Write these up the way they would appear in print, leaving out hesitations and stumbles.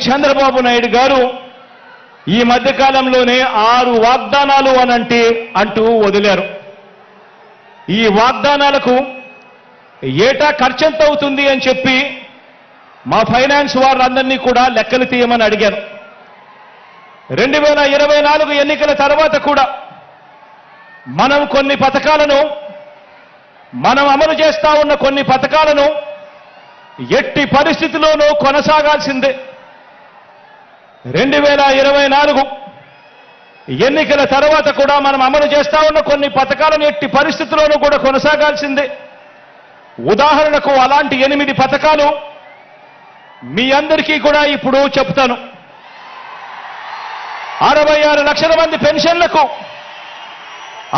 చంద్రబాబు నాయుడు గారు ఈ మధ్య కాలంలోనే 6 వాగ్దానాలు అంటూ వదిలారు. ఈ వాగ్దానాలకు ఏటా ఖర్చు ఎంత అవుతుంది అని చెప్పి మా ఫైనాన్స్ వారందరినీ కూడా లెక్కలు తీయమని అడిగారు. 2024 ఎన్నికల తర్వాత కూడా మనం కొన్ని పథకాలను అమలు చేస్తా ఉన్న కొన్ని పథకాలను ఎట్టి పరిస్థితిలోనూ కొనసాగాల్సిందే. 2024 ఎన్నికల తర్వాత కూడా మనం అమలు చేస్తా ఉన్న కొన్ని పథకాలను ఎట్టి పరిస్థితుల్లోనూ కూడా కొనసాగాల్సిందే. ఉదాహరణకు అలాంటి 8 పథకాలు మీ అందరికీ కూడా ఇప్పుడు చెప్తాను. 66 లక్షల మంది పెన్షన్లకు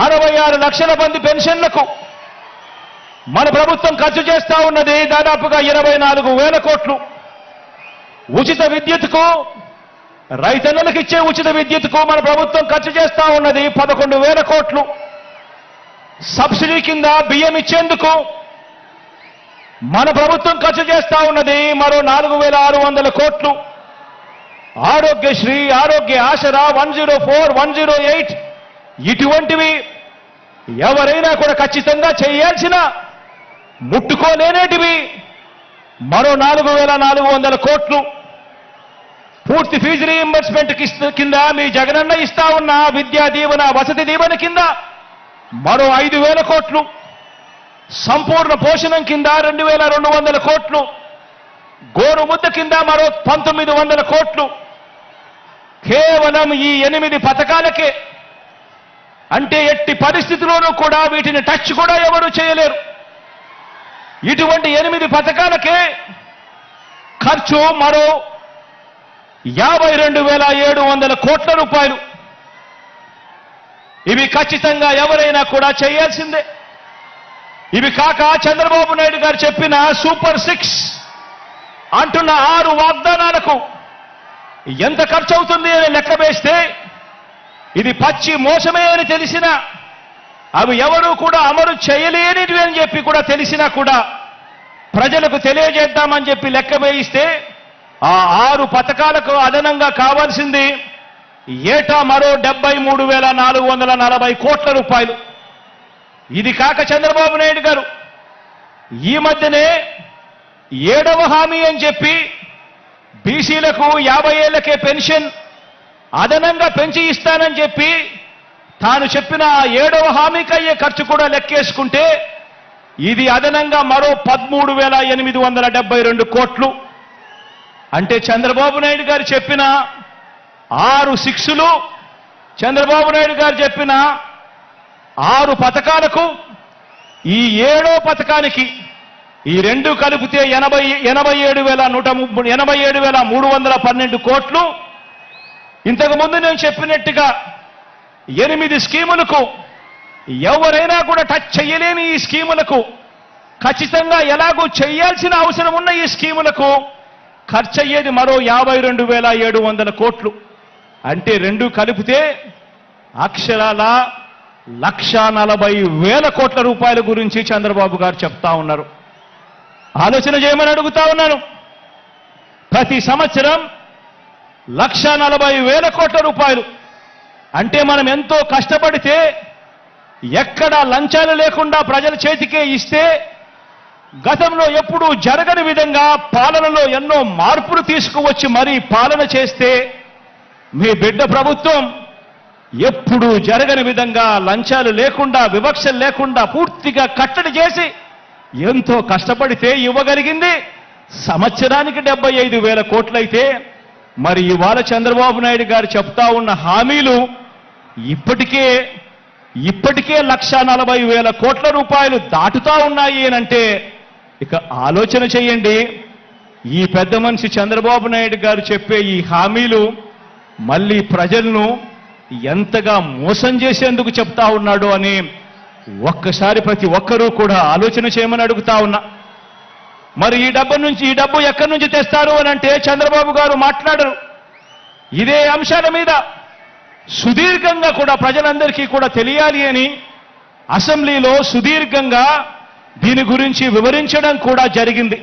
66 లక్షల మంది పెన్షన్లకు మన ప్రభుత్వం ఖర్చు చేస్తా ఉన్నది దాదాపుగా 24,000 కోట్లు. ఉచిత విద్యుత్కు రైతన్నలకు ఇచ్చే ఉచిత విద్యుత్కు మన ప్రభుత్వం ఖర్చు చేస్తా ఉన్నది 11,000 కోట్లు. సబ్సిడీ కింద బియ్యం ఇచ్చేందుకు మన ప్రభుత్వం ఖర్చు చేస్తా ఉన్నది మరో 4,600 కోట్లు. ఆరోగ్యశ్రీ, ఆరోగ్య ఆసరా, 104, 108 ఇటువంటివి ఎవరైనా కూడా ఖచ్చితంగా చేయాల్సిన ముట్టుకోలేనేటివి మరో 4,400 కోట్లు. పూర్తి ఫీజు రీయింబర్స్మెంట్ కింద మీ జగనన్న ఇస్తా ఉన్న విద్యా దీవెన, వసతి దీవెన కింద మరో 5,000 కోట్లు. సంపూర్ణ పోషణం కింద 2,200 కోట్లు. గోరు ముద్ద కింద మరో 1,900 కోట్లు. కేవలం ఈ 8 పథకాలకే, అంటే ఎట్టి పరిస్థితుల్లోనూ కూడా వీటిని టచ్ కూడా ఎవరు చేయలేరు. ఇటువంటి 8 పథకాలకే ఖర్చు మరో 52,700 కోట్ల రూపాయలు. ఇవి ఖచ్చితంగా ఎవరైనా కూడా చేయాల్సిందే. ఇవి కాక చంద్రబాబు నాయుడు గారు చెప్పిన సూపర్ 6 అంటున్న 6 వాగ్దానాలకు ఎంత ఖర్చు అవుతుంది అని లెక్క వేస్తే ఇది పచ్చి మోసమే అని తెలిసినా, అవి ఎవరూ కూడా అమలు చేయలేనివి అని చెప్పి కూడా తెలిసినా కూడా ప్రజలకు తెలియజేద్దామని చెప్పి లెక్క వేయిస్తే ఆ 6 పథకాలకు అదనంగా కావాల్సింది ఏటా మరో 73,440 కోట్ల రూపాయలు. ఇది కాక చంద్రబాబు నాయుడు గారు ఈ మధ్యనే 7వ హామీ అని చెప్పి బీసీలకు 50 ఏళ్లకే పెన్షన్ అదనంగా పెంచి ఇస్తానని చెప్పి తాను చెప్పిన 7వ హామీకి అయ్యే ఖర్చు కూడా లెక్కేసుకుంటే ఇది అదనంగా మరో 13,872 కోట్లు. అంటే చంద్రబాబు నాయుడు గారు చెప్పిన 6 6లు, చంద్రబాబు నాయుడు గారు చెప్పిన 6 పథకాలకు ఈ 7వ పథకానికి ఈ 2 కలిపితే 87,312 కోట్లు. ఇంతకుముందు నేను చెప్పినట్టుగా 8 స్కీములకు ఎవరైనా కూడా టచ్ చేయలేని ఈ స్కీములకు ఖచ్చితంగా ఎలాగూ చేయాల్సిన అవసరం ఉన్న ఈ స్కీములకు ఖర్చు అయ్యేది మరో 52,700 కోట్లు. అంటే 2 కలిపితే అక్షరాల 1,40,000 కోట్ల రూపాయల గురించి చంద్రబాబు గారు చెప్తా ఉన్నారు. ఆలోచన చేయమని అడుగుతా ఉన్నాను. ప్రతి సంవత్సరం 1,40,000 కోట్ల రూపాయలు అంటే మనం ఎంతో కష్టపడితే ఎక్కడా లంచాలు లేకుండా ప్రజల చేతికే ఇస్తే గతంలో ఎప్పుడూ జరగని విధంగా పాలనలో ఎన్నో మార్పులు తీసుకువచ్చి మరీ పాలన చేస్తే మీ బిడ్డ ప్రభుత్వం ఎప్పుడూ జరగని విధంగా లంచాలు లేకుండా, వివక్షలు లేకుండా పూర్తిగా కట్టడి చేసి ఎంతో కష్టపడితే ఇవ్వగలిగింది సంవత్సరానికి 75,000 కోట్లయితే మరి ఇవాళ చంద్రబాబు నాయుడు గారు చెప్తా ఉన్న హామీలు ఇప్పటికే 1,40,000 కోట్ల రూపాయలు దాటుతా ఉన్నాయి అనంటే ఇక ఆలోచన చేయండి. ఈ పెద్ద మనిషి చంద్రబాబు నాయుడు గారు చెప్పే ఈ హామీలు మళ్ళీ ప్రజలను ఎంతగా మోసం చేసేందుకు చెప్తా ఉన్నాడు అని ఒక్కసారి ప్రతి ఒక్కరూ కూడా ఆలోచన చేయమని అడుగుతా ఉన్నా. మరి ఈ డబ్బు ఎక్కడి నుంచి తెస్తారు అనంటే చంద్రబాబు గారు మాట్లాడరు. ఇదే అంశాల మీద సుదీర్ఘంగా కూడా ప్రజలందరికీ కూడా తెలియాలి అని అసెంబ్లీలో సుదీర్ఘంగా దీని గురించి వివరించడం కూడా జరిగింది.